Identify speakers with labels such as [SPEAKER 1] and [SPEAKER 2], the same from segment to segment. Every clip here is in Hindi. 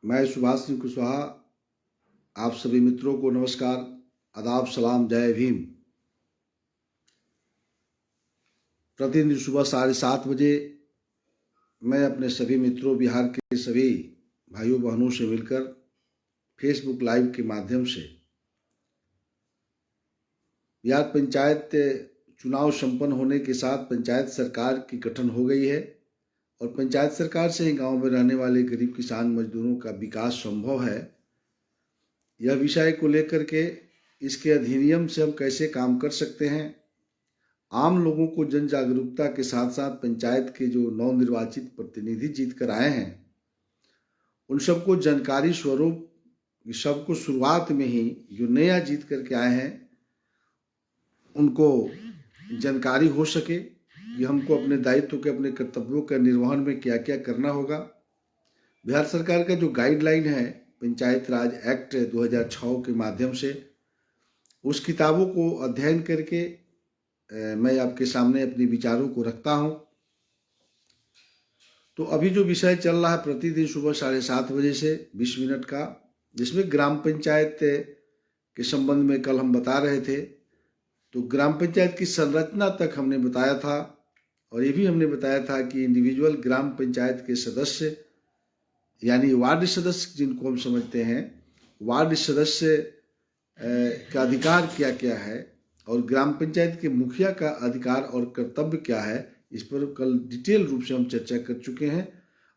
[SPEAKER 1] मैं सुभाष सिंह कुशवाहा आप सभी मित्रों को नमस्कार, आदाब, सलाम, जय भीम। प्रतिदिन सुबह 7:30 बजे मैं अपने सभी मित्रों, बिहार के सभी भाइयों बहनों से मिलकर फेसबुक लाइव के माध्यम से बिहार पंचायत चुनाव संपन्न होने के साथ पंचायत सरकार की गठन हो गई है और पंचायत सरकार से ही गांव में रहने वाले गरीब किसान मजदूरों का विकास संभव है। यह विषय को लेकर के इसके अधिनियम से हम कैसे काम कर सकते हैं, आम लोगों को जन जागरूकता के साथ साथ पंचायत के जो नवनिर्वाचित प्रतिनिधि जीत कर आए हैं उन सबको जानकारी स्वरूप सबको शुरुआत में ही जो नया जीत करके आए हैं उनको जानकारी हो सके कि हमको अपने दायित्व के, अपने कर्तव्यों के निर्वहन में क्या क्या करना होगा। बिहार सरकार का जो गाइडलाइन है पंचायत राज एक्ट 2006 के माध्यम से, उस किताबों को अध्ययन करके मैं आपके सामने अपने विचारों को रखता हूं। तो अभी जो विषय चल रहा है प्रतिदिन सुबह 7:30 बजे से 20 मिनट का, जिसमें ग्राम पंचायत के संबंध में कल हम बता रहे थे। तो ग्राम पंचायत की संरचना तक हमने बताया था और ये भी हमने बताया था कि इंडिविजुअल ग्राम पंचायत के सदस्य यानी वार्ड सदस्य जिनको हम समझते हैं, वार्ड सदस्य का अधिकार क्या क्या है और ग्राम पंचायत के मुखिया का अधिकार और कर्तव्य क्या है, इस पर कल डिटेल रूप से हम चर्चा कर चुके हैं।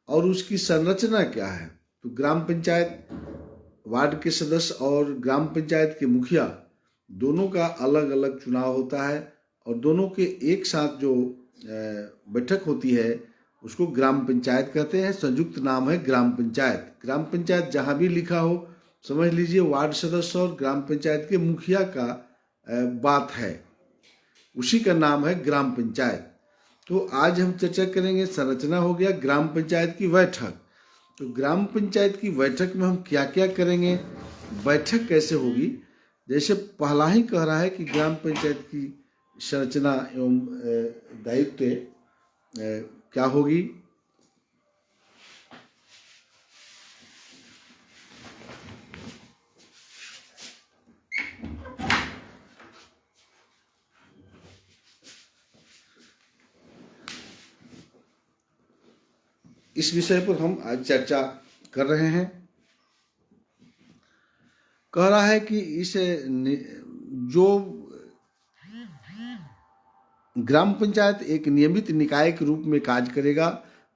[SPEAKER 1] और उसकी संरचना क्या है, तो ग्राम पंचायत, वार्ड के सदस्य और ग्राम पंचायत के मुखिया दोनों का अलग अलग चुनाव होता है और दोनों के एक साथ जो बैठक होती है उसको ग्राम पंचायत कहते हैं। संयुक्त नाम है ग्राम पंचायत। ग्राम पंचायत जहाँ भी लिखा हो समझ लीजिए वार्ड सदस्य और ग्राम पंचायत के मुखिया का बात है, उसी का नाम है ग्राम पंचायत। तो आज हम चर्चा करेंगे, संरचना हो गया, ग्राम पंचायत की बैठक। तो ग्राम पंचायत की बैठक में हम क्या क्या करेंगे, बैठक कैसे होगी। जैसे पहला ही कह रहा है कि ग्राम पंचायत की संरचना एवं दायित्व क्या होगी। इस विषय पर हम आज चर्चा कर रहे हैं। कह रहा है कि इस जो ग्राम पंचायत एक नियमित निकाय के रूप में कार्य करेगा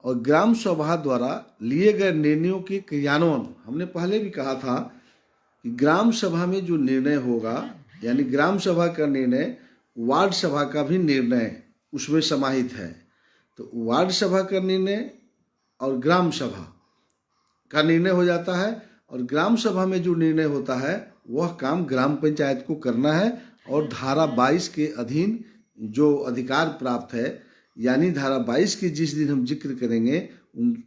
[SPEAKER 1] और ग्राम सभा द्वारा लिए गए निर्णयों के क्रियान्वयन, हमने पहले भी कहा था कि ग्राम सभा में जो निर्णय होगा यानी ग्राम सभा का निर्णय वार्ड सभा का भी निर्णय उसमें समाहित है। तो वार्ड सभा का निर्णय और ग्राम सभा का निर्णय हो जाता है और ग्राम सभा में जो निर्णय होता है वह काम ग्राम पंचायत को करना है। और धारा 22 के अधीन जो अधिकार प्राप्त है, यानी धारा 22 के जिस दिन हम जिक्र करेंगे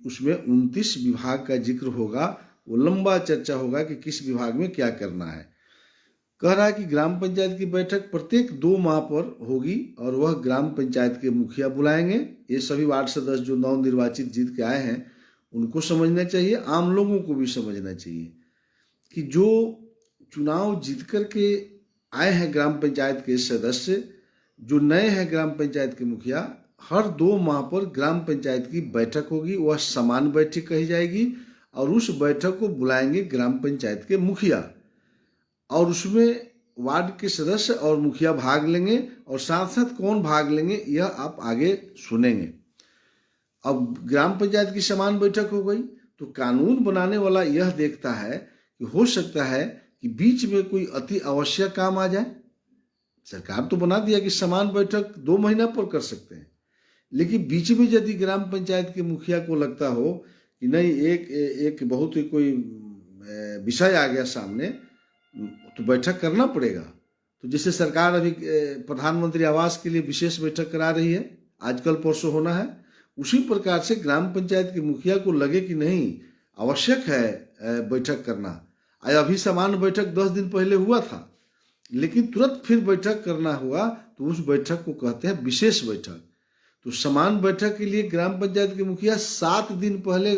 [SPEAKER 1] उसमें 29 विभाग का जिक्र होगा। वो लंबा चर्चा होगा कि किस विभाग में क्या करना है। कह रहा है कि ग्राम पंचायत की बैठक प्रत्येक 2 माह पर होगी और वह ग्राम पंचायत के मुखिया बुलाएंगे। ये सभी वार्ड सदस्य जो नवनिर्वाचित जीत के आए हैं उनको समझना चाहिए, आम लोगों को भी समझना चाहिए कि जो चुनाव जीत कर के आए हैं ग्राम पंचायत के सदस्य, जो नए हैं ग्राम पंचायत के मुखिया, हर 2 माह पर ग्राम पंचायत की बैठक होगी। वह समान बैठक कही जाएगी और उस बैठक को बुलाएंगे ग्राम पंचायत के मुखिया और उसमें वार्ड के सदस्य और मुखिया भाग लेंगे और साथ साथ कौन भाग लेंगे यह आप आगे सुनेंगे। अब ग्राम पंचायत की समान बैठक हो गई तो कानून बनाने वाला यह देखता है कि हो सकता है कि बीच में कोई अति आवश्यक काम आ जाए। सरकार तो बना दिया कि समान बैठक 2 महीना पर कर सकते हैं, लेकिन बीच में यदि ग्राम पंचायत के मुखिया को लगता हो कि नहीं एक बहुत ही कोई विषय आ गया सामने तो बैठक करना पड़ेगा। तो जैसे सरकार अभी प्रधानमंत्री आवास के लिए विशेष बैठक करा रही है, आजकल परसों होना है, उसी प्रकार से ग्राम पंचायत के मुखिया को लगे कि नहीं आवश्यक है बैठक करना। अभी सामान्य बैठक 10 दिन पहले हुआ था लेकिन तुरंत फिर बैठक करना हुआ तो उस बैठक को कहते हैं विशेष बैठक। तो समान बैठक के लिए ग्राम पंचायत के मुखिया 7 दिन पहले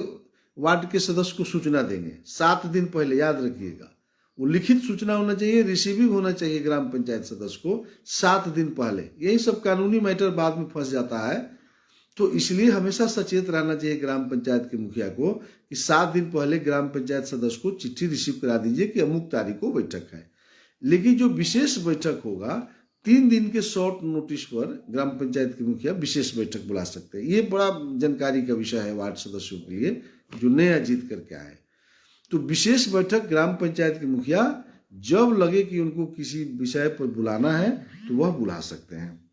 [SPEAKER 1] वार्ड के सदस्य को सूचना देंगे 7 दिन पहले, याद रखिएगा। वो लिखित सूचना होना चाहिए, रिसीविंग होना चाहिए ग्राम पंचायत सदस्य को 7 दिन पहले। यही सब कानूनी मैटर बाद में फंस जाता है, तो इसलिए हमेशा सचेत रहना चाहिए ग्राम पंचायत के मुखिया को कि 7 दिन पहले ग्राम पंचायत सदस्य को चिट्ठी रिसीव करा दीजिए कि अमुक तारीख को बैठक है। लेकिन जो विशेष बैठक होगा 3 दिन के शॉर्ट नोटिस पर ग्राम पंचायत के मुखिया विशेष बैठक बुला सकते हैं। ये बड़ा जानकारी का विषय है वार्ड सदस्यों के लिए जो नया जीत करके आए। तो विशेष बैठक ग्राम पंचायत के मुखिया जब लगे कि उनको किसी विषय पर बुलाना है तो वह बुला सकते हैं।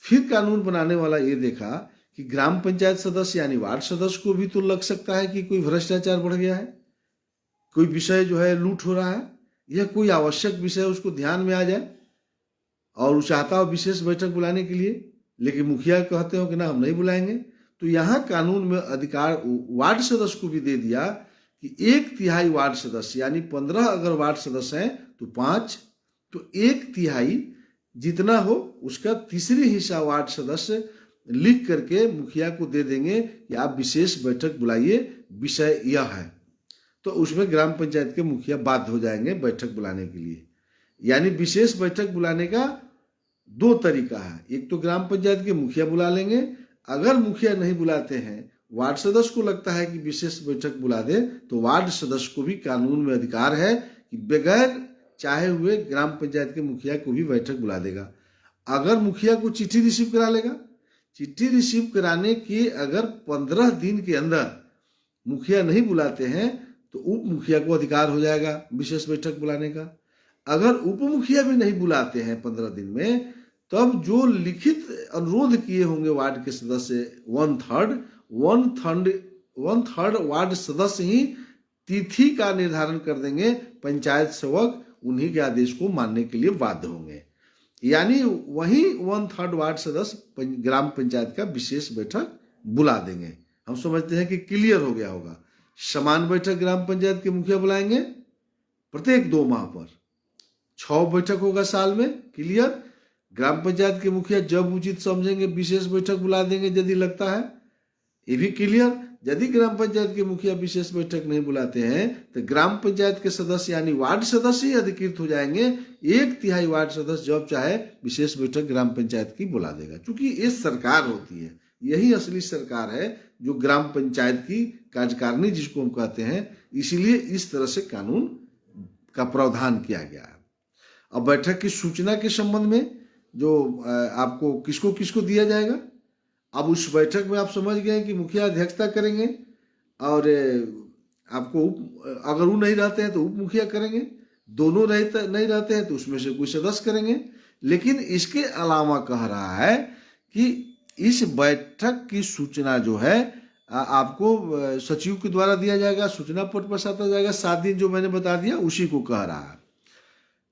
[SPEAKER 1] फिर कानून बनाने वाला ये देखा कि ग्राम पंचायत सदस्य यानी वार्ड सदस्य को भी तो लग सकता है कि कोई भ्रष्टाचार बढ़ गया है, कोई विषय जो है लूट हो रहा है, या कोई आवश्यक विषय उसको ध्यान में आ जाए और वो चाहता हो विशेष बैठक बुलाने के लिए, लेकिन मुखिया कहते हो कि ना हम नहीं बुलाएंगे। तो यहाँ कानून में अधिकार वार्ड सदस्य को भी दे दिया कि 1/3 वार्ड सदस्य यानी 15 अगर वार्ड सदस्य हैं तो 5, तो 1/3 जितना हो उसका तीसरी हिस्सा वार्ड सदस्य लिख करके मुखिया को दे देंगे कि आप विशेष बैठक बुलाइए, विषय यह है। तो उसमें ग्राम पंचायत के मुखिया बाध्य हो जाएंगे बैठक बुलाने के लिए। यानी विशेष बैठक बुलाने का 2 तरीका है, एक तो ग्राम पंचायत के मुखिया बुला लेंगे, अगर मुखिया नहीं बुलाते हैं वार्ड सदस्य को लगता है कि विशेष बैठक बुला दे तो वार्ड सदस्य को भी कानून में अधिकार है कि बगैर चाहे हुए ग्राम पंचायत के मुखिया को भी बैठक बुला देगा। अगर मुखिया को चिट्ठी रिसीव करा लेगा, चिट्ठी रिसीव कराने के अगर 15 दिन के अंदर मुखिया नहीं बुलाते हैं तो उप मुखिया को अधिकार हो जाएगा विशेष बैठक बुलाने का। अगर उप मुखिया भी नहीं बुलाते हैं 15 दिन में, तब जो लिखित अनुरोध किए होंगे वार्ड के सदस्य 1/3 वार्ड सदस्य ही तिथि का निर्धारण कर देंगे, पंचायत सेवक उन्हीं के आदेश को मानने के लिए बाध्य होंगे। यानी वही 1/3 वार्ड सदस्य ग्राम पंचायत का विशेष बैठक बुला देंगे। हम समझते हैं कि क्लियर हो गया होगा। समान बैठक ग्राम पंचायत के मुखिया बुलाएंगे प्रत्येक 2 माह पर, 6 बैठक होगा साल में, क्लियर। ग्राम पंचायत के मुखिया जब उचित समझेंगे विशेष बैठक बुला देंगे यदि लगता है, ये भी क्लियर। यदि ग्राम पंचायत के मुखिया विशेष बैठक नहीं बुलाते हैं तो ग्राम पंचायत के सदस्य यानी वार्ड सदस्य ही अधिकृत हो जाएंगे, 1/3 वार्ड सदस्य जब चाहे विशेष बैठक ग्राम पंचायत की बुला देगा। क्योंकि ये सरकार होती है, यही असली सरकार है जो ग्राम पंचायत की कार्यकारिणी जिसको हम कहते हैं, इसीलिए इस तरह से कानून का प्रावधान किया गया है। अब बैठक की सूचना के संबंध में जो आपको किसको किसको दिया जाएगा, अब उस बैठक में आप समझ गए कि मुखिया अध्यक्षता करेंगे और आपको अगर वो नहीं रहते हैं तो उप मुखिया करेंगे, दोनों नहीं रहते हैं तो उसमें से कोई सदस्य करेंगे। लेकिन इसके अलावा कह रहा है कि इस बैठक की सूचना जो है आपको सचिव के द्वारा दिया जाएगा, सूचना पट पर साटा जाएगा, 7 दिन जो मैंने बता दिया उसी को कह रहा है।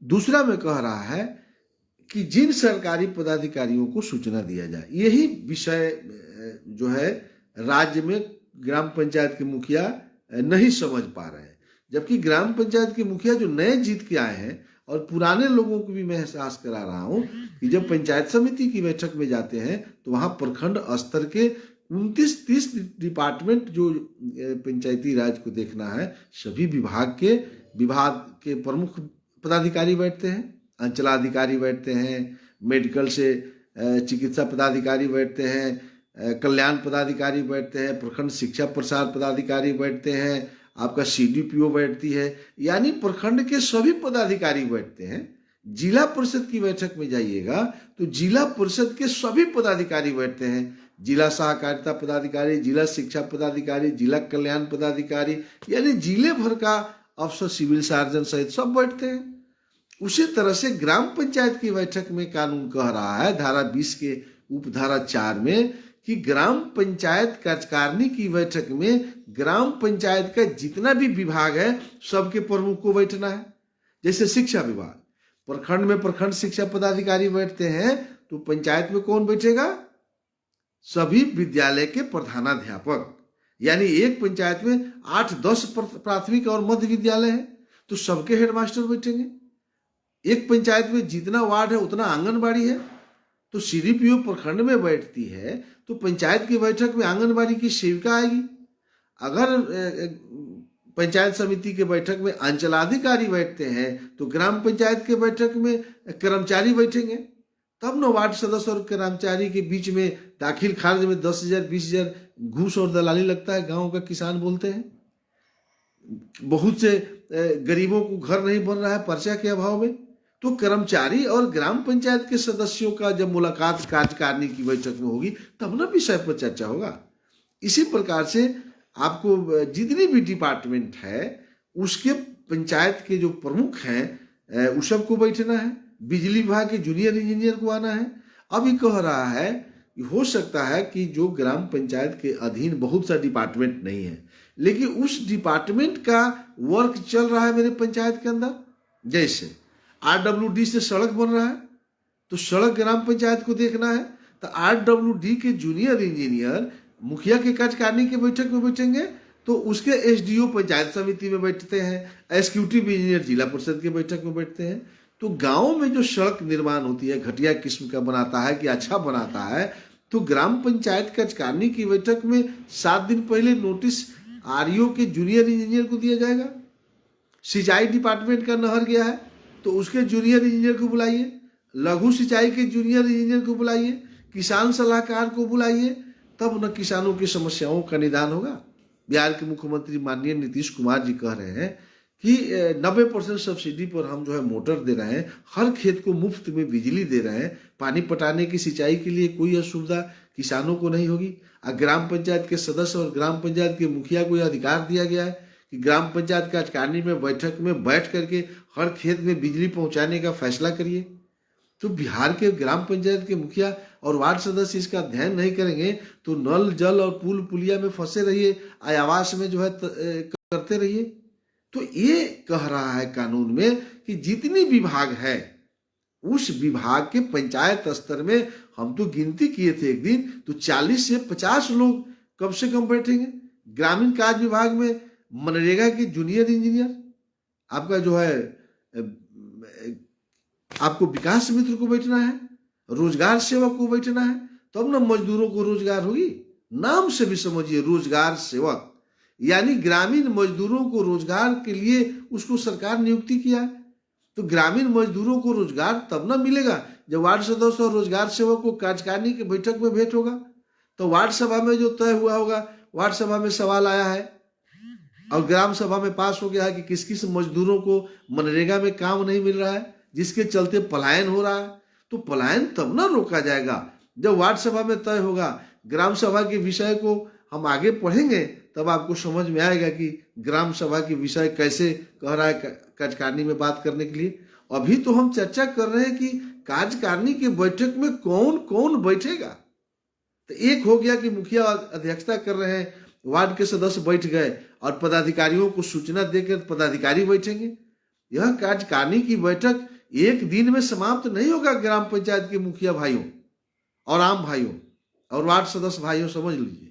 [SPEAKER 1] दूसरा में कह रहा है कि जिन सरकारी पदाधिकारियों को सूचना दिया जाए, यही विषय जो है राज्य में ग्राम पंचायत के मुखिया नहीं समझ पा रहे हैं। जबकि ग्राम पंचायत के मुखिया जो नए जीत के आए हैं और पुराने लोगों को भी मैं एहसास करा रहा हूं कि जब पंचायत समिति की बैठक में जाते हैं तो वहां प्रखंड स्तर के 29-30 डिपार्टमेंट जो पंचायती राज को देखना है, सभी विभाग के प्रमुख पदाधिकारी बैठते हैं, अंचलाधिकारी बैठते हैं, मेडिकल से चिकित्सा पदाधिकारी बैठते हैं, कल्याण पदाधिकारी बैठते हैं, प्रखंड शिक्षा प्रसार पदाधिकारी बैठते हैं, आपका CDPO बैठती है, यानी प्रखंड के सभी पदाधिकारी बैठते हैं। जिला परिषद की बैठक में जाइएगा तो जिला परिषद के सभी पदाधिकारी बैठते हैं, जिला सहकारिता पदाधिकारी, जिला शिक्षा पदाधिकारी, जिला कल्याण पदाधिकारी, यानी जिले भर का अफसर, सिविल सर्जन सहित सब बैठते हैं। उसी तरह से ग्राम पंचायत की बैठक में कानून कह रहा है धारा 20 के उपधारा 4 में कि ग्राम पंचायत कार्यकारिणी की बैठक में ग्राम पंचायत का जितना भी विभाग है सबके प्रमुख को बैठना है। जैसे शिक्षा विभाग, प्रखंड में प्रखंड शिक्षा पदाधिकारी बैठते हैं तो पंचायत में कौन बैठेगा? सभी विद्यालय के प्रधानाध्यापक। यानी एक पंचायत में 8-10 प्राथमिक और मध्य विद्यालय है तो सबके हेडमास्टर बैठेंगे। एक पंचायत में जितना वार्ड है उतना आंगनबाड़ी है तो CDPO प्रखंड में बैठती है तो पंचायत की बैठक में आंगनबाड़ी की सेविका आएगी। अगर पंचायत समिति के बैठक में अंचलाधिकारी बैठते हैं तो ग्राम पंचायत के बैठक में कर्मचारी बैठेंगे, तब न वार्ड सदस्य और कर्मचारी के बीच में दाखिल खारिज में 10,000 20,000 घूस और दलाली लगता है। गांव का किसान बोलते हैं बहुत से गरीबों को घर नहीं बन रहा है पर्चा के अभाव में। तो कर्मचारी और ग्राम पंचायत के सदस्यों का जब मुलाकात कार्यकारिणी की बैठक में होगी तब न विषय पर चर्चा होगा। इसी प्रकार से आपको जितनी भी डिपार्टमेंट है उसके पंचायत के जो प्रमुख हैं उस सबको बैठना है। बिजली विभाग के जूनियर इंजीनियर को आना है। अभी कह रहा है कि हो सकता है कि जो ग्राम पंचायत के अधीन बहुत सा डिपार्टमेंट नहीं है, लेकिन उस डिपार्टमेंट का वर्क चल रहा है मेरे पंचायत के अंदर। जैसे RWD से सड़क बन रहा है तो सड़क ग्राम पंचायत को देखना है, तो RWD के जूनियर इंजीनियर मुखिया के कार्यकारिणी के बैठक में बैठेंगे, तो उसके SDO पंचायत समिति में बैठते हैं, एग्जीक्यूटिव इंजीनियर जिला परिषद के बैठक में बैठते हैं। तो गांव में जो सड़क निर्माण होती है घटिया किस्म का बनाता है कि अच्छा बनाता है, तो ग्राम पंचायत कार्यकारिणी की बैठक में 7 दिन पहले नोटिस REO के जूनियर इंजीनियर को दिया जाएगा। सिंचाई डिपार्टमेंट का नहर गया है तो उसके जूनियर इंजीनियर को बुलाइए, लघु सिंचाई के जूनियर इंजीनियर को बुलाइए, किसान सलाहकार को बुलाइए, तब न किसानों की समस्याओं का निदान होगा। बिहार के मुख्यमंत्री माननीय नीतीश कुमार जी कह रहे हैं कि 90% सब्सिडी पर हम जो है मोटर दे रहे हैं, हर खेत को मुफ्त में बिजली दे रहे हैं, पानी पटाने की सिंचाई के लिए कोई असुविधा किसानों को नहीं होगी। ग्राम पंचायत के सदस्य और ग्राम पंचायत के मुखिया को यह अधिकार दिया गया है कि ग्राम पंचायत कार्यकारिणी में बैठक में बैठ करके हर खेत में बिजली पहुंचाने का फैसला करिए। तो बिहार के ग्राम पंचायत के मुखिया और वार्ड सदस्य इसका ध्यान नहीं करेंगे तो नल जल और पुल पुलिया में फंसे रहिए, आवास में जो है करते रहिए। तो ये कह रहा है कानून में कि जितनी विभाग है उस विभाग के पंचायत स्तर में, हम तो गिनती किए थे एक दिन, तो 40 से 50 लोग कम से कम बैठेंगे। ग्रामीण कार्य विभाग में मनरेगा के जूनियर इंजीनियर, आपका जो है आपको विकास मित्र को बैठना है, रोजगार सेवक को बैठना है, तब ना मजदूरों को रोजगार होगी। नाम से भी समझिए रोजगार सेवक, यानी ग्रामीण मजदूरों को रोजगार के लिए उसको सरकार नियुक्ति किया है। तो ग्रामीण मजदूरों को रोजगार तब ना मिलेगा जब वार्ड सदस्य और रोजगार सेवक को कार्यकारिणी की बैठक में भेंट होगा। तो वार्ड सभा में जो तय हुआ होगा, वार्ड सभा में सवाल आया है और ग्राम सभा में पास हो गया है कि किस किस मजदूरों को मनरेगा में काम नहीं मिल रहा है, जिसके चलते पलायन हो रहा है। तो पलायन तब ना रोका जाएगा जब वार्ड सभा में तय होगा। ग्राम सभा के विषय को हम आगे पढ़ेंगे तब आपको समझ में आएगा कि ग्राम सभा के विषय कैसे कह रहा है कार्यकारिणी में बात करने के लिए। अभी तो हम चर्चा कर रहे हैं कि कार्यकारिणी की बैठक में कौन कौन बैठेगा। तो एक हो गया कि मुखिया अध्यक्षता कर रहे हैं, वार्ड के सदस्य बैठ गए और पदाधिकारियों को सूचना देकर पदाधिकारी बैठेंगे। यह कार्यकारिणी की बैठक एक दिन में समाप्त नहीं होगा। ग्राम पंचायत के मुखिया भाइयों और आम भाइयों और वार्ड सदस्य भाइयों समझ लीजिए,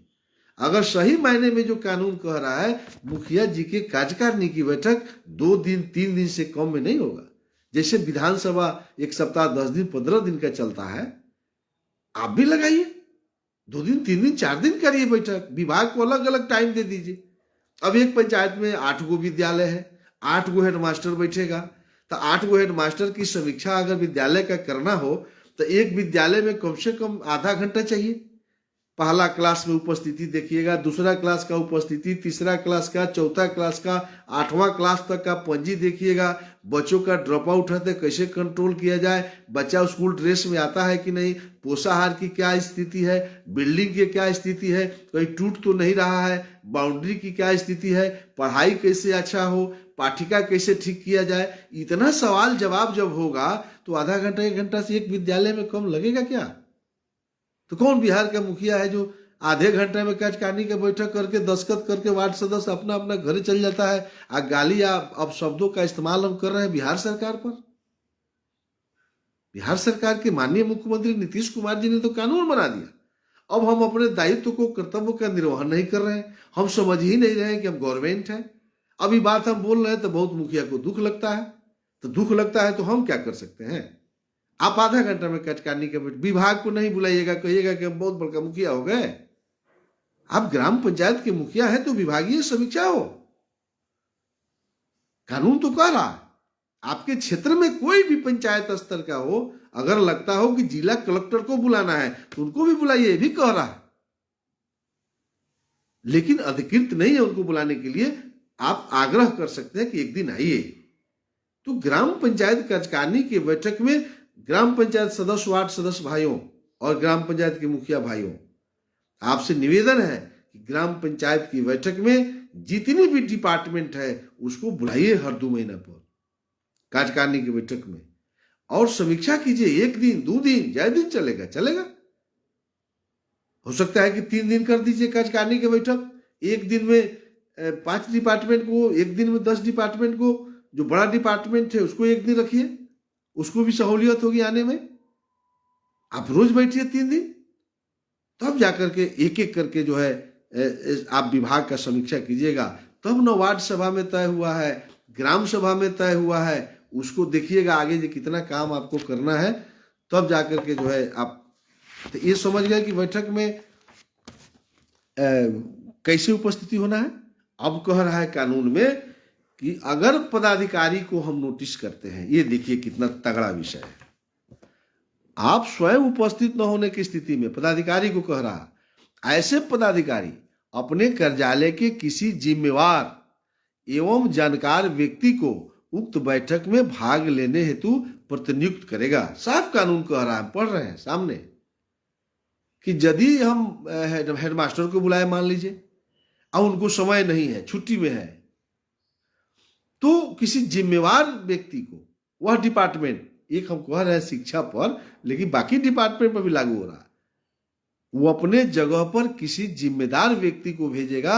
[SPEAKER 1] अगर सही मायने में जो कानून कह रहा है मुखिया जी के कार्यकारिणी की बैठक 2 दिन 3 दिन से कम में नहीं होगा। जैसे विधानसभा 1 सप्ताह 10 दिन 15 दिन का चलता है, आप भी लगाइए 2 दिन 3 दिन 4 दिन करिए बैठक, विभाग को अलग अलग टाइम दे दीजिए। अब एक पंचायत में 8 गो विद्यालय है, 8 गो हेडमास्टर बैठेगा, तो 8 गो हेडमास्टर की समीक्षा अगर विद्यालय का करना हो तो एक विद्यालय में कम से कम आधा घंटा चाहिए। पहला क्लास में उपस्थिति देखिएगा, दूसरा क्लास का उपस्थिति, तीसरा क्लास का, चौथा क्लास का, 8वां क्लास तक का पंजी देखिएगा। बच्चों का ड्रॉप आउट है तो कैसे कंट्रोल किया जाए, बच्चा स्कूल ड्रेस में आता है कि नहीं, पोषाहार की क्या स्थिति है, बिल्डिंग की क्या स्थिति है, कहीं टूट तो नहीं रहा है, बाउंड्री की क्या स्थिति है, पढ़ाई कैसे अच्छा हो, पाठिका कैसे ठीक किया जाए। इतना सवाल जवाब जब होगा तो आधा घंटा 1 घंटा से एक विद्यालय में कम लगेगा क्या? तो कौन बिहार का मुखिया है जो आधे घंटे में कार्यकारिणी की बैठक करके दस्तखत करके वार्ड सदस्य अपना अपना घर चल जाता है? गाली या अपशब्दों का इस्तेमाल हम कर रहे हैं बिहार सरकार पर। बिहार सरकार के माननीय मुख्यमंत्री नीतीश कुमार जी ने तो कानून बना दिया। अब हम अपने दायित्व को, कर्तव्य का निर्वहन नहीं कर रहे हैं, हम समझ ही नहीं रहे हैं कि हम गवर्नमेंट है। अभी बात हम बोल रहे हैं तो बहुत मुखिया को दुख लगता है, तो दुख लगता है तो हम क्या कर सकते हैं। आप आधा घंटा में कार्यकारिणी के विभाग को नहीं बुलाइएगा, कहिएगा कि हम बहुत बड़का मुखिया हो गए। आप ग्राम पंचायत के मुखिया हैं तो विभागीय समीक्षा हो। कानून तो कह रहा है आपके क्षेत्र में कोई भी पंचायत स्तर का हो, अगर लगता हो कि जिला कलेक्टर को बुलाना है तो उनको भी बुलाइए, भी कह रहा है। लेकिन अधिकृत नहीं है उनको बुलाने के लिए, आप आग्रह कर सकते हैं कि एक दिन आइए। तो ग्राम पंचायत कार्यकारिणी की बैठक में ग्राम पंचायत सदस्य, वार्ड सदस्य भाइयों और ग्राम पंचायत के मुखिया भाइयों, आपसे निवेदन है कि ग्राम पंचायत की बैठक में जितनी भी डिपार्टमेंट है उसको बुलाइए हर 2 महीना पर कार्यकारिणी की बैठक में, और समीक्षा कीजिए। 1 दिन 2 दिन जय दिन चलेगा चलेगा, हो सकता है कि 3 दिन कर दीजिए कार्यकारिणी की बैठक। 1 दिन में 5 डिपार्टमेंट को, 1 दिन में 10 डिपार्टमेंट को, जो बड़ा डिपार्टमेंट है उसको 1 दिन रखिए, उसको भी सहूलियत होगी आने में। आप रोज बैठिए 3 दिन, तब जाकर के एक एक करके जो है आप विभाग का समीक्षा कीजिएगा। तब न वार्ड सभा में तय हुआ है, ग्राम सभा में तय हुआ है, उसको देखिएगा आगे जो कितना काम आपको करना है, तब जाकर के जो है आप तो ये समझ गए कि बैठक में कैसे उपस्थिति होना है। अब कह रहा है कानून में कि अगर पदाधिकारी को हम नोटिस करते हैं, ये देखिए कितना तगड़ा विषय है, आप स्वयं उपस्थित न होने की स्थिति में पदाधिकारी को कह रहा, ऐसे पदाधिकारी अपने कार्यालय के किसी जिम्मेवार एवं जानकार व्यक्ति को उक्त बैठक में भाग लेने हेतु प्रतिनियुक्त करेगा। साफ कानून कह रहा है, पढ़ रहे हैं सामने, कि यदि हम हेडमास्टर को बुलाए मान लीजिए और उनको समय नहीं है, छुट्टी में है, तो किसी जिम्मेवार व्यक्ति को, वह डिपार्टमेंट, एक हम कह रहे हैं शिक्षा पर, लेकिन बाकी डिपार्टमेंट पर भी लागू हो रहा है, वो अपने जगह पर किसी जिम्मेदार व्यक्ति को भेजेगा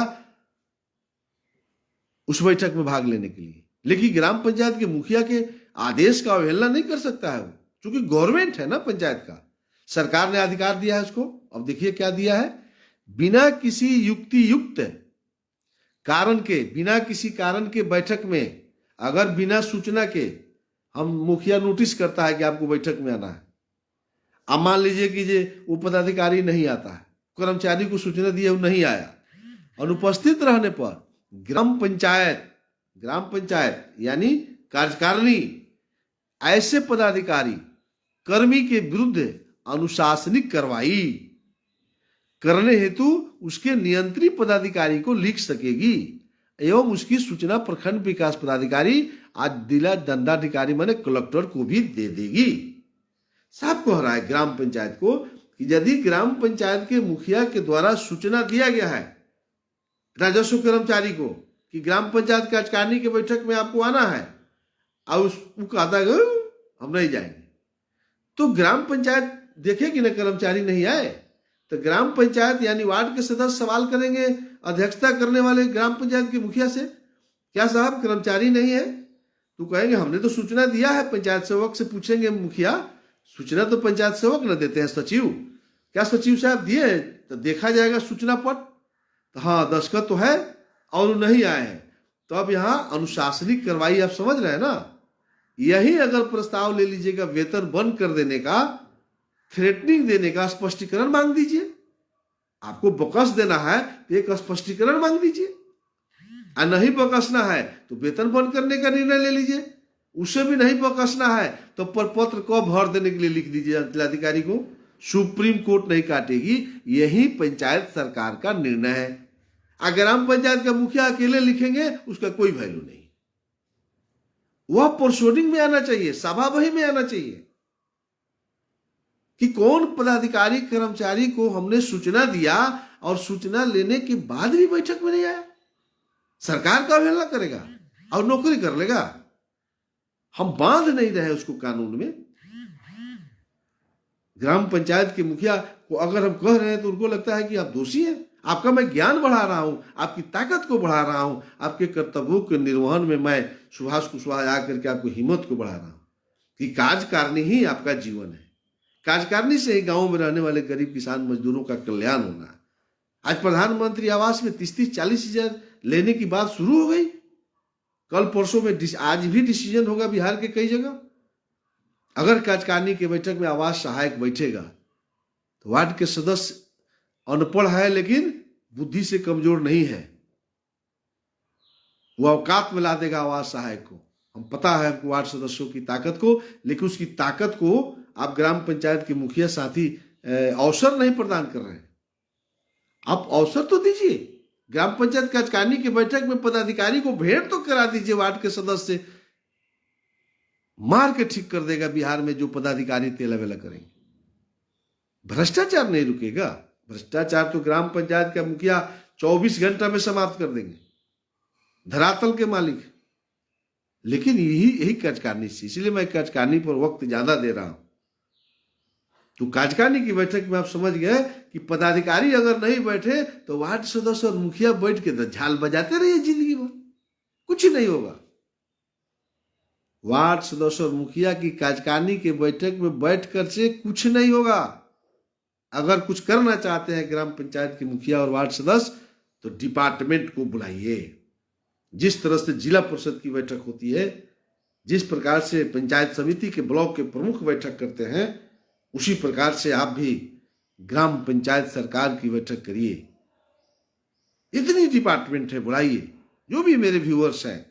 [SPEAKER 1] उस बैठक में भाग लेने के लिए। लेकिन ग्राम पंचायत के मुखिया के आदेश का अवहेलना नहीं कर सकता है वो, क्योंकि गवर्नमेंट है ना पंचायत का, सरकार ने अधिकार दिया है उसको। अब देखिए क्या दिया है, बिना किसी युक्ति युक्त कारण के, बिना किसी कारण के बैठक में, अगर बिना सूचना के हम मुखिया नोटिस करता है कि आपको बैठक में आना है, अब मान लीजिए कि जे वो पदाधिकारी नहीं आता है, कर्मचारी को सूचना दी है वो नहीं आया, अनुपस्थित रहने पर ग्राम पंचायत यानी कार्यकारिणी ऐसे पदाधिकारी कर्मी के विरुद्ध अनुशासनिक कार्रवाई करने हेतु उसके नियंत्री पदाधिकारी को लिख सकेगी एवं उसकी सूचना प्रखंड विकास पदाधिकारी आज जिला दंडाधिकारी माने कलेक्टर को भी दे देगी। साफ कह रहा है ग्राम पंचायत को कि यदि ग्राम पंचायत के मुखिया के द्वारा सूचना दिया गया है राजस्व कर्मचारी को कि ग्राम पंचायत कार्यकारिणी के बैठक में आपको आना है, और उसको कहता है हम नहीं जाएंगे, तो ग्राम पंचायत देखेगी ना कर्मचारी नहीं आए, तो ग्राम पंचायत यानी वार्ड के सदस्य सवाल करेंगे अध्यक्षता करने वाले ग्राम पंचायत के मुखिया से, क्या साहब कर्मचारी नहीं है? तो कहेंगे हमने तो सूचना दिया है, पंचायत सेवक से पूछेंगे मुखिया, सूचना तो पंचायत सेवक न देते हैं, सचिव, क्या सचिव साहब दिए? तो देखा जाएगा सूचना पट, तो हाँ दस्तखत तो है और नहीं आए हैं, तो अब यहाँ अनुशासनिक कार्रवाई आप समझ रहे हैं ना। यही अगर प्रस्ताव ले लीजिएगा वेतन बंद कर देने का, थ्रेटनिंग देने का, स्पष्टीकरण मांग दीजिए। आपको बकस देना है तो एक स्पष्टीकरण मांग दीजिए, और नहीं बकसना है तो वेतन बंद करने का निर्णय ले लीजिए। उसे भी नहीं बकसना है तो प्रपत्र को भर देने के लिए लिख दीजिए जिलाधिकारी को, सुप्रीम कोर्ट नहीं काटेगी, यही पंचायत सरकार का निर्णय है। अगर ग्राम पंचायत का मुखिया अकेले लिखेंगे उसका कोई वैल्यू नहीं, वह प्रोसीडिंग में आना चाहिए, सभा वही में आना चाहिए कि कौन पदाधिकारी कर्मचारी को हमने सूचना दिया और सूचना लेने के बाद भी बैठक में नहीं आया, सरकार का अवहेलना करेगा और नौकरी कर लेगा। हम बांध नहीं रहे उसको कानून में। ग्राम पंचायत के मुखिया को अगर हम कह रहे हैं तो उनको लगता है कि आप दोषी हैं, आपका मैं ज्ञान बढ़ा रहा हूं, आपकी ताकत को बढ़ा रहा हूं, आपके कर्तव्यों के निर्वहन में मैं सुभाष कुशवाहा आकर के आपको हिम्मत को बढ़ा रहा हूं कि कार्यकारिणी ही आपका जीवन है। कार्यकारिणी से ही गांव में रहने वाले गरीब किसान मजदूरों का कल्याण होना है। आज प्रधानमंत्री आवास में 30-40 हजार लेने की बात शुरू हो गई, कल परसों में आज भी डिसीजन होगा बिहार के कई जगह। अगर कार्यकारिणी की बैठक में आवास सहायक बैठेगा तो वार्ड के सदस्य अनपढ़ है लेकिन बुद्धि से कमजोर नहीं है, वो औकात में ला देगा आवाज सहायक को। हम पता है हमको वार्ड सदस्यों की ताकत को, लेकिन उसकी ताकत को आप ग्राम पंचायत के मुखिया साथी अवसर नहीं प्रदान कर रहे हैं। आप अवसर तो दीजिए, ग्राम पंचायत कार्यकारिणी की बैठक में पदाधिकारी को भेंट तो करा दीजिए। वार्ड के सदस्य मार के ठीक कर देगा बिहार में जो पदाधिकारी तेला वेला करेंगे। भ्रष्टाचार नहीं रुकेगा। भ्रष्टाचार तो ग्राम पंचायत का मुखिया 24 घंटा में समाप्त कर देंगे, धरातल के मालिक। लेकिन यही कार्यकारिणी से, इसलिए मैं कार्यकारिणी पर वक्त ज्यादा दे रहा हूं। तो कार्यकारिणी की बैठक में आप समझ गए कि पदाधिकारी अगर नहीं बैठे तो वार्ड सदस्य और मुखिया बैठ के झाल बजाते रहिए जिंदगी भर, कुछ नहीं होगा। वार्ड सदस्य और मुखिया की कार्यकारिणी के बैठक में बैठकर से कुछ नहीं होगा। अगर कुछ करना चाहते हैं ग्राम पंचायत के मुखिया और वार्ड सदस्य तो डिपार्टमेंट को बुलाइए। जिस तरह से जिला परिषद की बैठक होती है, जिस प्रकार से पंचायत समिति के ब्लॉक के प्रमुख बैठक करते हैं, उसी प्रकार से आप भी ग्राम पंचायत सरकार की बैठक करिए। इतनी डिपार्टमेंट है, बुलाइए। जो भी मेरे व्यूअर्स हैं,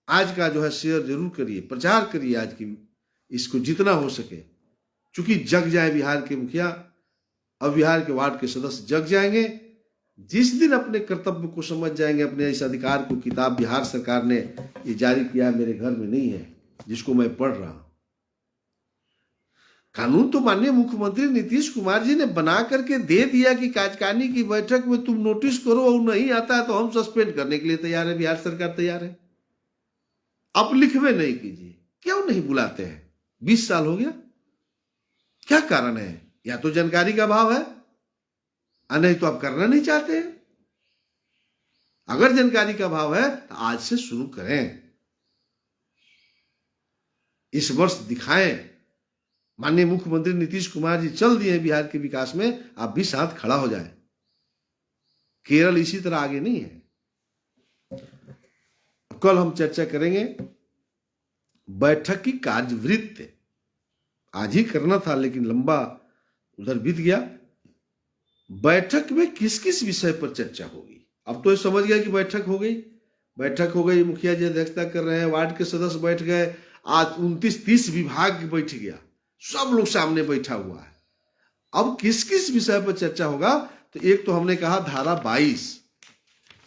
[SPEAKER 1] आज का जो है शेयर जरूर करिए, प्रचार करिए आज की, इसको जितना हो सके। चूंकि जग जाए बिहार के मुखिया और बिहार के वार्ड के सदस्य जग जाएंगे, जिस दिन अपने कर्तव्य को समझ जाएंगे, अपने इस अधिकार को, किताब बिहार सरकार ने ये जारी किया, मेरे घर में नहीं है, जिसको मैं पढ़ रहा हूं। कानून तो माननीय मुख्यमंत्री नीतीश कुमार जी ने बना करके दे दिया कि कार्यकारिणी की बैठक में तुम नोटिस करो, और नहीं आता है तो हम सस्पेंड करने के लिए तैयार है। बिहार सरकार तैयार है। आप लिखवे नहीं कीजिए, क्यों नहीं बुलाते हैं? 20 साल हो गया, क्या कारण है? या तो जानकारी का अभाव है, नहीं तो आप करना नहीं चाहते हैं। अगर जानकारी का अभाव है तो आज से शुरू करें, इस वर्ष दिखाएं। माननीय मुख्यमंत्री नीतीश कुमार जी चल दिए बिहार के विकास में, आप भी साथ खड़ा हो जाए। केरल इसी तरह आगे नहीं है। कल हम चर्चा करेंगे बैठक की कार्यवृत्ति। आज ही करना था लेकिन लंबा उधर बीत गया। बैठक में किस किस विषय पर चर्चा होगी? अब तो ये समझ गया कि बैठक हो गई, मुखिया जी अध्यक्षता कर रहे हैं, वार्ड के सदस्य बैठ गए। आज 29-30 विभाग बैठ गया, सब लोग सामने बैठा हुआ है। अब किस किस विषय पर चर्चा होगा? तो एक तो हमने कहा धारा 22,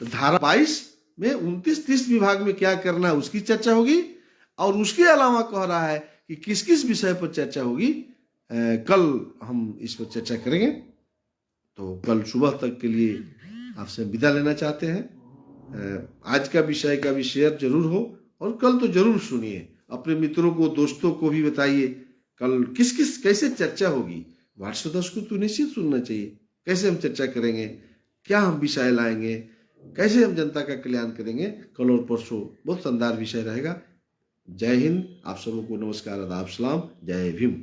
[SPEAKER 1] तो धारा 22 में 29-30 विभाग में क्या करना है उसकी चर्चा होगी। और उसके अलावा कह रहा है कि किस किस विषय पर चर्चा होगी, कल हम इस पर चर्चा करेंगे। तो कल सुबह तक के लिए आपसे विदा लेना चाहते हैं। आज का विषय का भी शेयर जरूर हो, और कल तो जरूर सुनिए। अपने मित्रों को, दोस्तों को भी बताइए कल किस किस कैसे चर्चा होगी। वार्ड सदस्य को तो निश्चित सुनना चाहिए, कैसे हम चर्चा करेंगे, क्या हम विषय लाएंगे, कैसे हम जनता का कल्याण करेंगे। कल और परसों बहुत शानदार विषय रहेगा। जय हिंद, आप सबको नमस्कार, आदाब, सलाम, जय भीम।